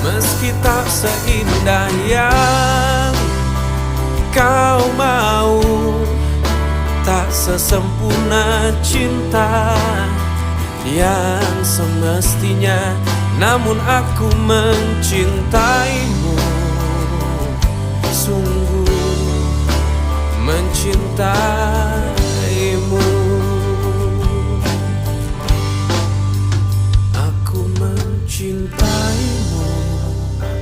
Meski tak seindah yang kau mau, tak sesempurna cinta yang semestinya, namun aku mencintai